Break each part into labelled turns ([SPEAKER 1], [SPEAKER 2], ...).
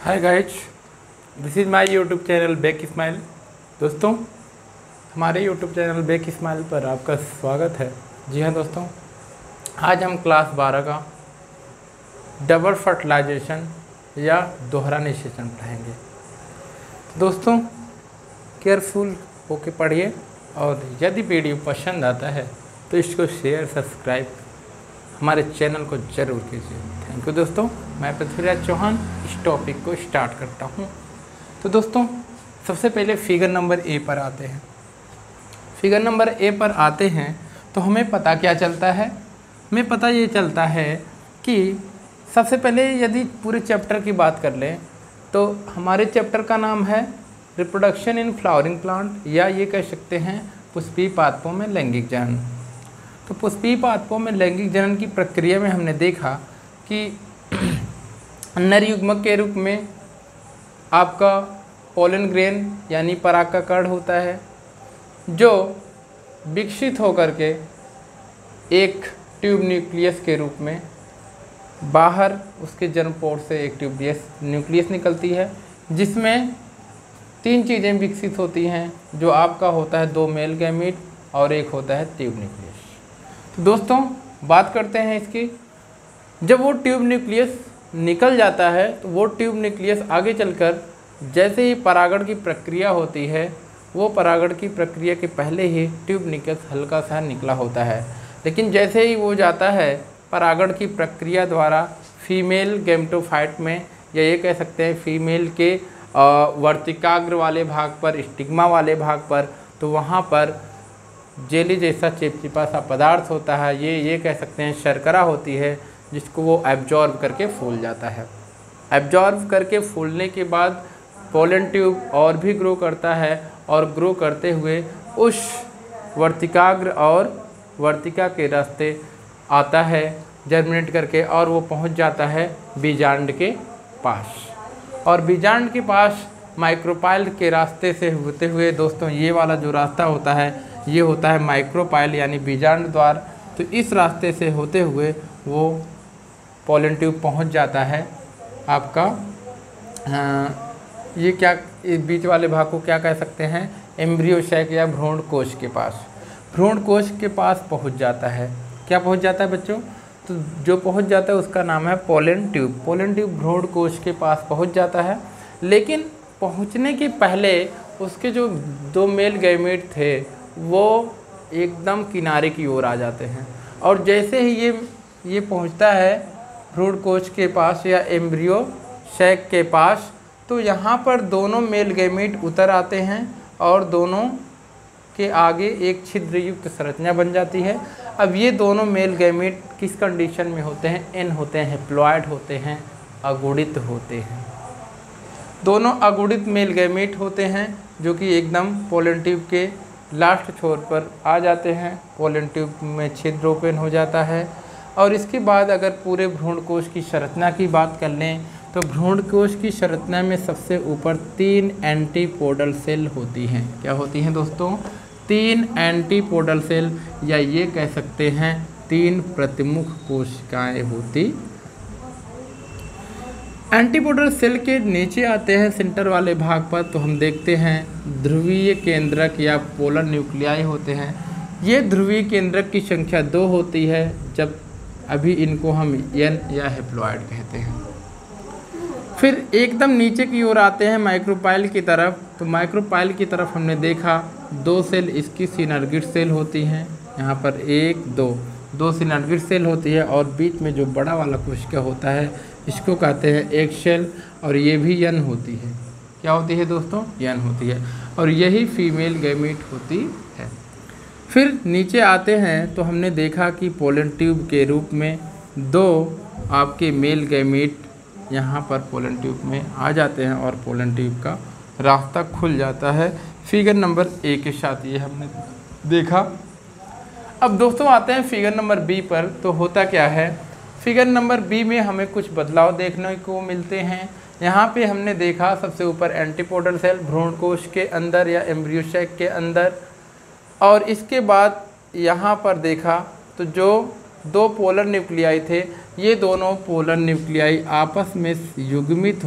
[SPEAKER 1] Hi guys, this is my YouTube channel bake Ismail. दोस्तों, हमारे YouTube channel bake Ismail पर आपका स्वागत है। जी हाँ दोस्तों, आज हम क्लास 12 का डबल फर्टिलाइजेशन या दोहरा निषेचन पढ़ेंगे। दोस्तों, केयरफुल होके पढ़िए और यदि वीडियो पसंद आता है तो इसको शेयर सब्सक्राइब हमारे चैनल को जरूर कीजिए। थैंक यू दोस्तों। मैं पृथ्वीराज चौहान इस टॉपिक को स्टार्ट करता हूँ। तो दोस्तों, सबसे पहले फिगर नंबर ए पर आते हैं। फिगर नंबर ए पर आते हैं तो हमें पता क्या चलता है? हमें पता ये चलता है कि सबसे पहले यदि पूरे चैप्टर की बात कर लें तो हमारे चैप्टर का नाम है रिप्रोडक्शन इन फ्लावरिंग प्लांट, या ये कह सकते हैं पुष्पीय पादपों में लैंगिक जनन। तो पुष्पीय पादपों में लैंगिक जनन की प्रक्रिया में हमने देखा कि नर युग्मक के रूप में आपका पोलन ग्रेन यानी पराग का कण होता है, जो विकसित होकर के एक ट्यूब न्यूक्लियस के रूप में बाहर उसके जर्म पोर्ट से एक ट्यूब न्यूक्लियस निकलती है, जिसमें 3 चीज़ें विकसित होती हैं, जो आपका होता है 2 मेल गैमीट और एक होता है ट्यूब न्यूक्लियस। तो दोस्तों, बात करते हैं इसकी। जब वो ट्यूब न्यूक्लियस निकल जाता है तो वो ट्यूब न्यूक्लियस आगे चलकर जैसे ही परागण की प्रक्रिया होती है, वो परागण की प्रक्रिया के पहले ही ट्यूब न्यूक्लियस हल्का सा निकला होता है, लेकिन जैसे ही वो जाता है परागण की प्रक्रिया द्वारा फीमेल गैमेटोफाइट में, या ये कह सकते हैं फीमेल के वर्तिकाग्र वाले भाग पर, स्टिग्मा वाले भाग पर, तो वहाँ पर जेली जैसा चिपचिपा सा पदार्थ होता है। ये कह सकते हैं शर्करा होती है, जिसको वो एब्जॉर्ब करके फूल जाता है। एब्जॉर्ब करके फूलने के बाद पोलन ट्यूब और भी ग्रो करता है, और ग्रो करते हुए उस वर्तिकाग्र और वर्तिका के रास्ते आता है जर्मिनेट करके, और वो पहुंच जाता है बीजांड के पास। और बीजांड के पास माइक्रोपाइल के रास्ते से होते हुए, दोस्तों ये वाला जो रास्ता होता है ये होता है माइक्रोपाइल यानी बीजांड द्वार। तो इस रास्ते से होते हुए वो पोलन ट्यूब पहुंच जाता है आपका ये क्या, इस बीच वाले भाग को क्या कह सकते हैं, एम्ब्रियो सैक या भ्रूण कोश के पास। भ्रूण कोश के पास पहुंच जाता है। क्या पहुंच जाता है बच्चों? तो जो पहुंच जाता है उसका नाम है पोलन ट्यूब। पोलन ट्यूब भ्रूण कोश के पास पहुंच जाता है, लेकिन पहुंचने के पहले उसके जो 2 मेल गैमेट थे वो एकदम किनारे की ओर आ जाते हैं, और जैसे ही ये पहुंचता है भ्रूण कोश के पास या एम्ब्रियो सैक के पास, तो यहाँ पर दोनों मेल गैमेट उतर आते हैं और दोनों के आगे एक छिद्र युक्त संरचना बन जाती है। अब ये दोनों मेल गैमेट किस कंडीशन में होते हैं? एन होते हैं, हैप्लॉइड होते हैं, अगुणित होते हैं। दोनों अगुणित मेल गैमेट होते हैं, जो कि एकदम पोलन ट्यूब के लास्ट छोर पर आ जाते हैं। पोलन ट्यूब में छिद्र ओपन हो जाता है, और इसके बाद अगर पूरे भ्रूणकोश की संरचना की बात कर लें तो भ्रूणकोश की संरचना में सबसे ऊपर 3 एंटीपोडल सेल होती हैं। क्या होती हैं दोस्तों? 3 एंटीपोडल सेल, या ये कह सकते हैं 3 प्रतिमुख कोशिकाएं होती। एंटीपोडल सेल के नीचे आते हैं सेंटर वाले भाग पर, तो हम देखते हैं ध्रुवीय केंद्रक या पोलर न्यूक्लियाई होते हैं। ये ध्रुवीय केंद्रक की संख्या 2 होती है, जब अभी इनको हम एन या हैप्लॉइड कहते हैं। फिर एकदम नीचे की ओर आते हैं माइक्रोपाइल की तरफ, तो माइक्रोपाइल की तरफ हमने देखा 2 सेल इसकी सिनर्गिड सेल होती हैं। यहाँ पर 1 2 सिनर्गिड सेल होती है, और बीच में जो बड़ा वाला कोशिका होता है इसको कहते हैं एक सेल, और ये भी यन होती है। क्या होती है दोस्तों? यन होती है, और यही फीमेल गैमीट होती है। फिर नीचे आते हैं तो हमने देखा कि पोलन ट्यूब के रूप में 2 आपके मेल गैमीट यहाँ पर पोलन ट्यूब में आ जाते हैं, और पोलन ट्यूब का रास्ता खुल जाता है। फिगर नंबर ए के साथ ये हमने देखा। अब दोस्तों आते हैं फिगर नंबर बी पर। तो होता क्या है? फिगर नंबर बी में हमें कुछ बदलाव देखने को मिलते हैं। यहाँ पे हमने देखा सबसे ऊपर एंटीपोडल सेल भ्रूणकोश के अंदर या एम्ब्रियो सैक के अंदर, और इसके बाद यहाँ पर देखा तो जो दो पोलर न्यूक्लियाई थे, ये दोनों पोलर न्यूक्लियाई आपस में संयुग्मित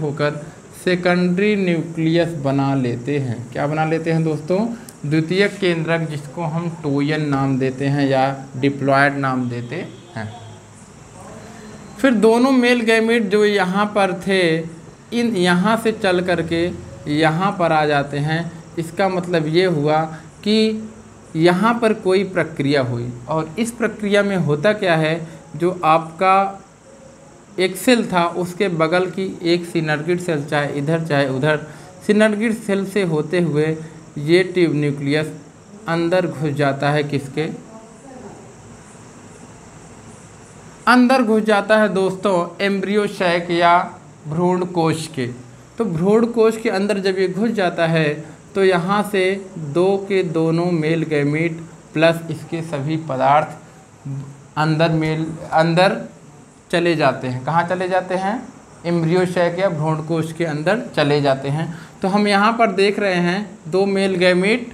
[SPEAKER 1] होकर सेकेंडरी न्यूक्लियस बना लेते हैं। क्या बना लेते हैं दोस्तों? द्वितीयक केंद्रक, जिसको हम टोयन नाम देते हैं या डिप्लॉयड नाम देते हैं। फिर दोनों मेल गैमीट जो यहाँ पर थे, यहाँ से चल करके यहाँ पर आ जाते हैं। इसका मतलब ये हुआ कि यहाँ पर कोई प्रक्रिया हुई, और इस प्रक्रिया में होता क्या है, जो आपका एक सेल था उसके बगल की एक सिनर्गिड सेल, चाहे इधर चाहे उधर, सिनर्गिड सेल से होते हुए ये ट्यूब न्यूक्लियस अंदर घुस जाता है। किसके अंदर घुस जाता है दोस्तों? एम्ब्रियो शैक या भ्रूण कोश के। तो भ्रूण कोश के अंदर जब ये घुस जाता है तो यहाँ से दो के दोनों मेल गैमीट प्लस इसके सभी पदार्थ अंदर चले जाते हैं। कहाँ चले जाते हैं? एम्ब्रियो शैक या भ्रूण कोश के अंदर चले जाते हैं। तो हम यहाँ पर देख रहे हैं दो मेल गैमीट,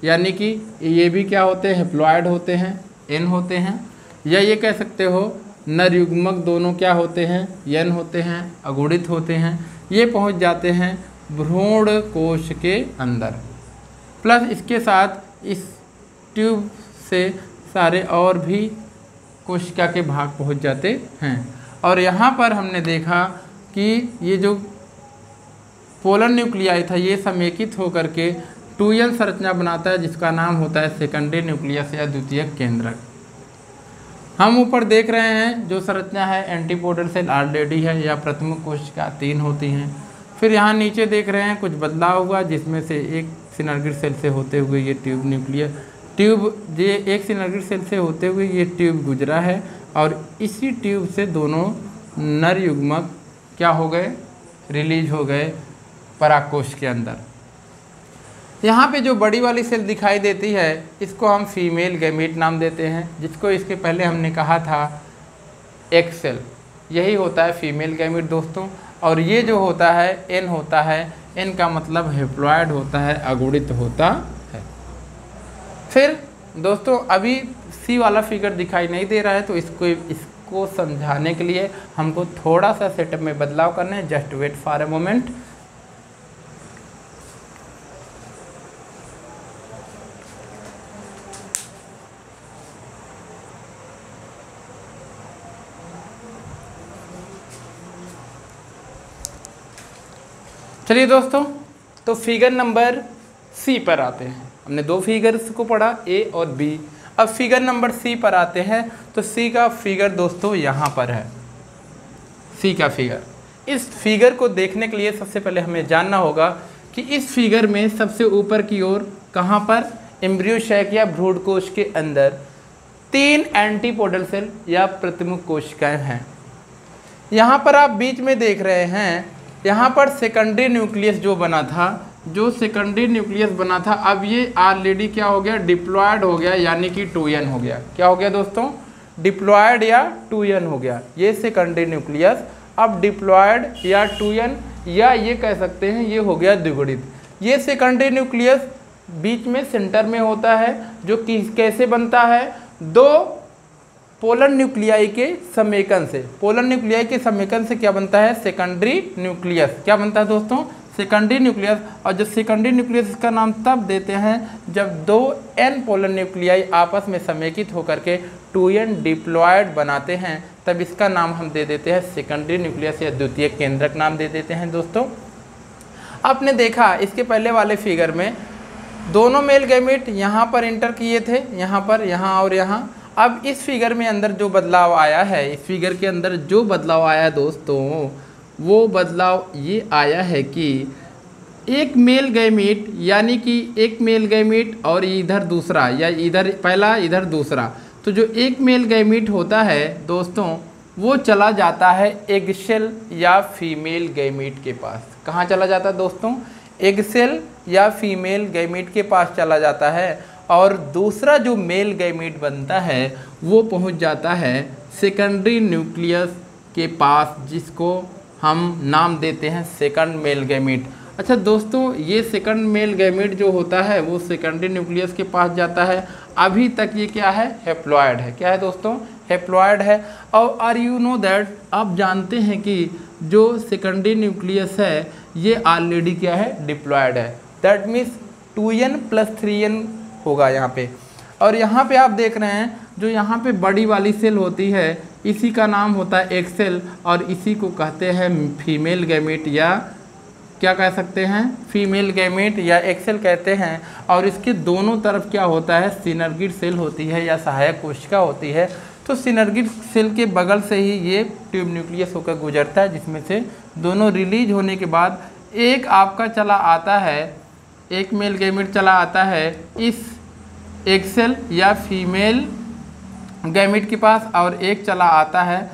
[SPEAKER 1] यानी कि ये भी क्या होते हैं? हैप्लॉयड होते हैं, एन होते हैं, या ये कह सकते हो नर युग्मक दोनों क्या होते हैं? यन होते हैं, अगुणित होते हैं। ये पहुँच जाते हैं भ्रूण कोश के अंदर, प्लस इसके साथ इस ट्यूब से सारे और भी कोशिका के भाग पहुंच जाते हैं। और यहाँ पर हमने देखा कि ये जो पोलर न्यूक्लियाई था ये समेकित होकर के टूयन संरचना बनाता है, जिसका नाम होता है सेकेंडरी न्यूक्लियस या द्वितीयक केंद्रक। हम ऊपर देख रहे हैं जो संरचना है एंटीपोडल सेल ऑलरेडी है या प्रथम कोशिका 3 होती हैं। फिर यहाँ नीचे देख रहे हैं कुछ बदलाव हुआ, जिसमें से एक सिनर्गिड सेल से होते हुए ये एक सिनर्गिड सेल से होते हुए ये ट्यूब गुजरा है, और इसी ट्यूब से दोनों नर युग्मक क्या हो गए? रिलीज हो गए परागकोश के अंदर। यहाँ पे जो बड़ी वाली सेल दिखाई देती है इसको हम फीमेल गैमीट नाम देते हैं, जिसको इसके पहले हमने कहा था एक सेल, यही होता है फीमेल गैमीट दोस्तों। और ये जो होता है एन होता है, एन का मतलब हैप्लॉयड होता है, अगुणित होता है। फिर दोस्तों अभी सी वाला फिगर दिखाई नहीं दे रहा है, तो इसको समझाने के लिए हमको थोड़ा सा सेटअप में बदलाव करना है। Just wait for a moment. चलिए दोस्तों, तो फिगर नंबर सी पर आते हैं। हमने दो फिगर्स को पढ़ा, ए और बी। अब फिगर नंबर सी पर आते हैं। तो सी का फिगर दोस्तों यहाँ पर है, सी का फिगर। इस फिगर को देखने के लिए सबसे पहले हमें जानना होगा कि इस फिगर में सबसे ऊपर की ओर कहाँ पर? एम्ब्रियो शैक या भ्रूण कोश के अंदर 3 एंटीपोडल सेल या प्रतिमुख कोशिकाएं हैं। यहाँ पर आप बीच में देख रहे हैं, यहाँ पर सेकेंडरी न्यूक्लियस जो बना था, अब ये ऑलरेडी क्या हो गया? डिप्लॉयड हो गया, यानी कि टूयन हो गया। क्या हो गया दोस्तों? डिप्लॉयड या टूयन हो गया। ये सेकेंडरी न्यूक्लियस अब डिप्लॉयड या टूयन, या ये कह सकते हैं ये हो गया द्विगुणित। ये सेकेंडरी न्यूक्लियस बीच में सेंटर में होता है, जो कि कैसे बनता है? दो पोलर न्यूक्लियाई के समेकन से। पोलर न्यूक्लियाई के समेकन से क्या बनता है? Secondary nucleus. क्या बनता है दोस्तों? Secondary nucleus. और जो सेकेंडरी न्यूक्लियस का नाम तब देते हैं जब 2 एन पोलर न्यूक्लियाई आपस में समेकित होकर के 2n डिप्लॉयड बनाते हैं, तब इसका नाम हम दे देते हैं सेकेंडरी न्यूक्लियस या द्वितीयक केंद्रक नाम दे देते हैं दोस्तों। आपने देखा इसके पहले वाले फिगर में दोनों मेल गैमीट यहाँ पर इंटर किए थे, यहाँ पर, यहाँ और यहाँ। अब इस फिगर में अंदर जो बदलाव आया है, इस फिगर के अंदर जो बदलाव आया दोस्तों, वो बदलाव ये आया है कि एक मेल गैमीट, यानी कि एक मेल गैमीट और इधर दूसरा, या इधर पहला इधर दूसरा, तो जो एक मेल गैमीट होता है दोस्तों वो चला जाता है एग सेल या फीमेल गैमीट के पास। कहाँ चला जाता है दोस्तों? एग सेल या फीमेल गैमीट के पास चला जाता है। और दूसरा जो मेल गैमीट बनता है वो पहुंच जाता है सेकेंडरी न्यूक्लियस के पास, जिसको हम नाम देते हैं सेकंड मेल गैमीट। अच्छा दोस्तों, ये सेकंड मेल गैमेट जो होता है वो सेकेंडरी न्यूक्लियस के पास जाता है। अभी तक ये क्या है, हैप्लॉयड है। क्या है दोस्तों, हैप्लॉयड है। और आर यू नो दैट, आप जानते हैं कि जो सेकेंडरी न्यूक्लियस है ये ऑलरेडी क्या है, डिप्लॉयड है। दैट मीन्स 2n + 3n होगा यहाँ पे। और यहाँ पे आप देख रहे हैं जो यहाँ पे बड़ी वाली सेल होती है इसी का नाम होता है एग सेल, और इसी को कहते हैं फीमेल गैमेट, या क्या कह सकते हैं, फीमेल गैमेट या एग सेल कहते हैं। और इसके दोनों तरफ क्या होता है, सिनर्गिड सेल होती है या सहायक कोशिका होती है। तो सिनर्गिड सेल के बगल से ही ये ट्यूब न्यूक्लियस होकर गुजरता है, जिसमें से दोनों रिलीज होने के बाद एक आपका चला आता है, एक मेल गैमेट चला आता है इस एग सेल या फीमेल गैमेट के पास, और एक चला आता है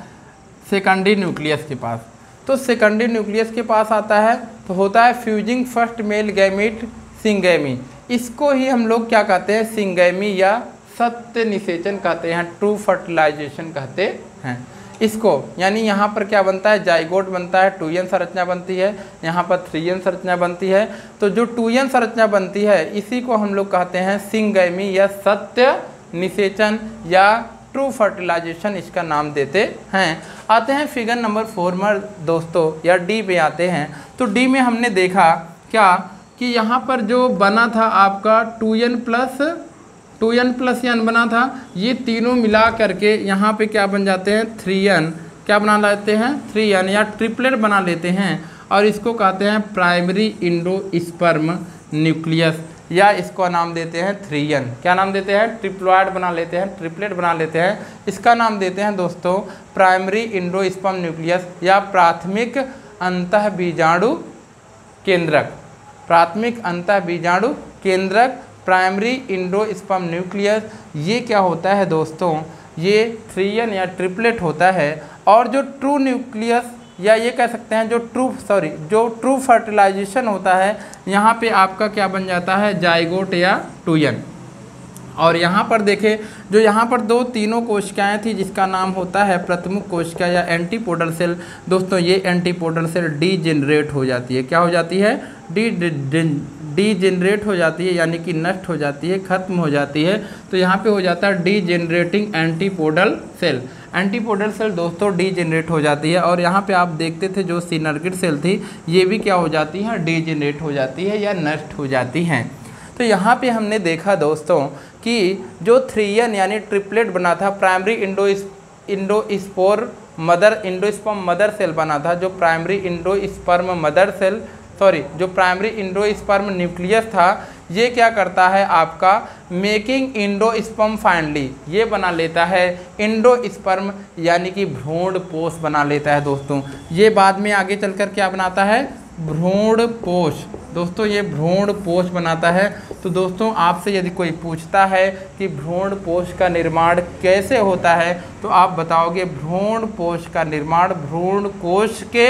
[SPEAKER 1] सेकेंडरी न्यूक्लियस के पास। तो सेकेंडरी न्यूक्लियस के पास आता है तो होता है fusing first male gamete syngamy. इसको ही हम लोग क्या कहते हैं, सिंगैमी या सत्य निषेचन कहते हैं, ट्रू फर्टिलाइजेशन कहते हैं इसको। यानी यहाँ पर क्या बनता है, जाइगोट बनता है, 2n संरचना बनती है, यहाँ पर 3n संरचना बनती है। तो जो 2n संरचना बनती है इसी को हम लोग कहते हैं सिंगैमी या सत्य निषेचन या ट्रू फर्टिलाइजेशन, इसका नाम देते हैं। आते हैं फिगर नंबर 4 में दोस्तों, या डी पे आते हैं। तो डी में हमने देखा क्या कि यहाँ पर जो बना था आपका 2n + n बना था, ये तीनों मिला करके यहाँ पे क्या बन जाते हैं, 3n। क्या बना लेते हैं, 3n या ट्रिपलेट बना लेते हैं, और इसको कहते हैं प्राइमरी इंडोस्पर्म न्यूक्लियस, या इसको नाम देते हैं 3n। क्या नाम देते हैं, ट्रिप्लॉयड बना लेते हैं, ट्रिपलेट बना लेते हैं। इसका नाम देते हैं दोस्तों प्राइमरी इंडोस्पर्म न्यूक्लियस या प्राथमिक अंतःबीजाणु केंद्रक। प्राथमिक अंतःबीजाणु केंद्रक, प्राइमरी इंडोस्पर्म न्यूक्लियस। ये क्या होता है दोस्तों, ये 3n या ट्रिपलेट होता है। और जो ट्रू न्यूक्लियस या ये कह सकते हैं जो ट्रू फर्टिलाइजेशन होता है, यहाँ पे आपका क्या बन जाता है, जाइगोट या 2n। और यहाँ पर देखें, जो यहाँ पर तीनों कोशिकाएं थी जिसका नाम होता है प्रथमुख कोशिका या एंटीपोडल सेल। दोस्तों ये एंटीपोडल सेल डीजेनरेट हो जाती है। क्या हो जाती है, डीजेनरेट हो जाती है, यानी कि नष्ट हो जाती है, खत्म हो जाती है। तो यहाँ पे हो जाता है डीजेनरेटिंग एंटीपोडल सेल। एंटीपोडल सेल दोस्तों डीजेनरेट हो जाती है। और यहाँ पे आप देखते थे जो सिनर्गिड सेल थी ये भी क्या हो जाती है, डीजेनरेट हो जाती है या नष्ट हो जाती हैं। तो यहाँ पे हमने देखा दोस्तों कि जो 3n यानी ट्रिपलेट बना था, प्राइमरी इंडोस्पर्म मदर सेल बना था, जो प्राइमरी इंडोस्पर्म न्यूक्लियस था, ये क्या करता है आपका मेकिंग इंडोस्पर्म फाइनली, ये बना लेता है इंडोस्पर्म यानी कि भ्रूणपोष बना लेता है दोस्तों। ये बाद में आगे चलकर क्या बनाता है, भ्रूणपोष। दोस्तों ये भ्रूणपोष बनाता है। तो दोस्तों आपसे यदि कोई पूछता है कि भ्रूणपोष का निर्माण कैसे होता है, तो आप बताओगे भ्रूणपोष का निर्माण भ्रूणकोश के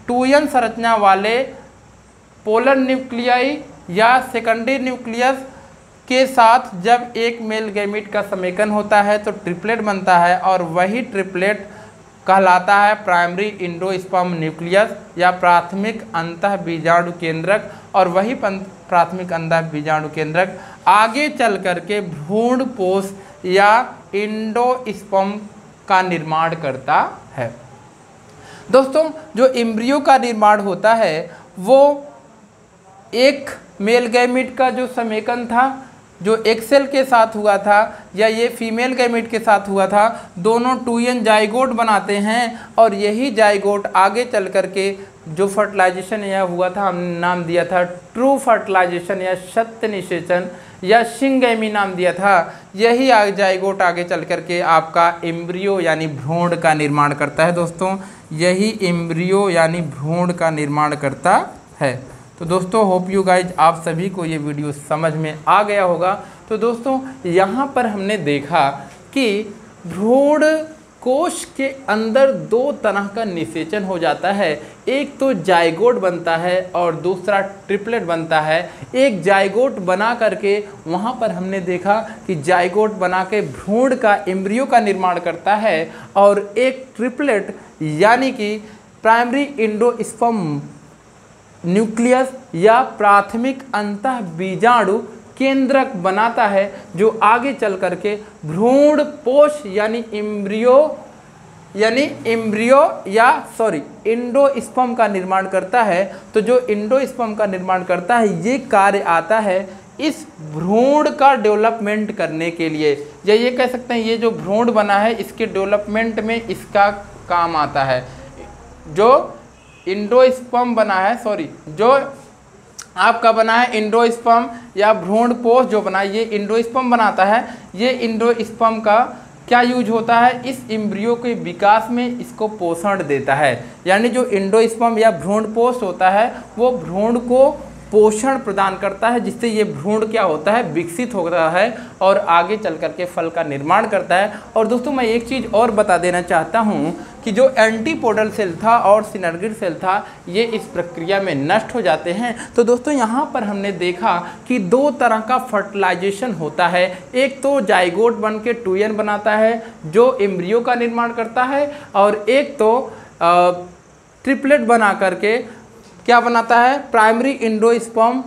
[SPEAKER 1] 2n संरचना वाले पोलर न्यूक्लियाई या सेकेंडरी न्यूक्लियस के साथ जब एक मेल गैमेट का समेकन होता है तो ट्रिपलेट बनता है, और वही ट्रिपलेट कहलाता है प्राइमरी इंडोस्पर्म न्यूक्लियस या प्राथमिक अंतःबीजाणु केंद्रक। और वही प्राथमिक अंतःबीजाणु केंद्रक आगे चल करके भ्रूणपोष या इंडोस्पर्म का निर्माण करता है। दोस्तों जो एम्ब्रियो का निर्माण होता है वो एक मेल गैमेट का जो समेकन था, जो एक सेल के साथ हुआ था या ये फीमेल गैमेट के साथ हुआ था, दोनों 2n जाइगोट बनाते हैं। और यही जाइगोट आगे चल करके जो फर्टिलाइजेशन यह हुआ था हमने नाम दिया था ट्रू फर्टिलाइजेशन या सत्य निषेचन या सिंगैमी नाम दिया था। यही जाइगोट आगे चल करके आपका एम्ब्रियो यानी भ्रूण का निर्माण करता है दोस्तों। यही एम्ब्रियो यानी भ्रूण का निर्माण करता है। तो दोस्तों होप यू गाइज आप सभी को ये वीडियो समझ में आ गया होगा। तो दोस्तों यहाँ पर हमने देखा कि भ्रूण कोश के अंदर दो तरह का निषेचन हो जाता है, एक तो जाइगोट बनता है और दूसरा ट्रिपलेट बनता है। एक जाइगोट बना करके वहाँ पर हमने देखा कि जाइगोट बना के भ्रूण का एम्ब्रियो का निर्माण करता है, और एक ट्रिपलेट यानी कि प्राइमरी इंडोस्पर्म न्यूक्लियस या प्राथमिक अंतः बीजाणु केंद्रक बनाता है, जो आगे चल करके भ्रूण पोष यानी इंडोस्पर्म का निर्माण करता है। तो जो इंडोस्पर्म का निर्माण करता है, ये कार्य आता है इस भ्रूण का डेवलपमेंट करने के लिए, या ये कह सकते हैं ये जो भ्रूण बना है इसके डेवलपमेंट में इसका काम आता है। जो इंडोस्पर्म बना है, जो आपका बना है इंडोस्पर्म या भ्रूणपोष जो बना है, ये इंडोस्पर्म बनाता है। ये इंडोस्पर्म का क्या यूज होता है, इस एम्ब्रियो के विकास में इसको पोषण देता है। यानी जो इंडोस्पर्म या भ्रूणपोष होता है वो भ्रूण को पोषण प्रदान करता है, जिससे ये भ्रूण क्या होता है, विकसित होता है और आगे चल करके फल का निर्माण करता है। और दोस्तों मैं एक चीज़ और बता देना चाहता हूँ कि जो एंटीपोडल सेल था और सिनर्गिड सेल था, ये इस प्रक्रिया में नष्ट हो जाते हैं। तो दोस्तों यहाँ पर हमने देखा कि दो तरह का फर्टिलाइजेशन होता है। एक तो जाइगोट बन के 2n बनाता है जो एम्ब्रियो का निर्माण करता है, और एक तो ट्रिपलेट बना करके क्या बनाता है, प्राइमरी इंडोस्पर्म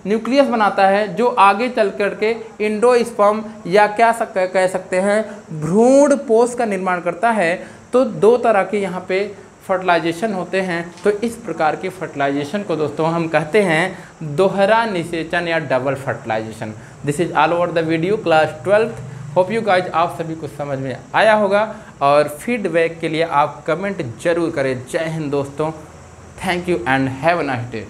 [SPEAKER 1] न्यूक्लियस बनाता है, जो आगे चल करके इंडोस्पर्म या क्या कह सकते हैं भ्रूणपोष का निर्माण करता है। तो दो तरह के यहाँ पे फर्टिलाइजेशन होते हैं। तो इस प्रकार के फर्टिलाइजेशन को दोस्तों हम कहते हैं दोहरा निषेचन या double fertilization. This is all over the video class 12th। Hope you guys आप सभी को समझ में आया होगा, और फीडबैक के लिए आप कमेंट जरूर करें। जय हिंद दोस्तों, thank you and have a nice day.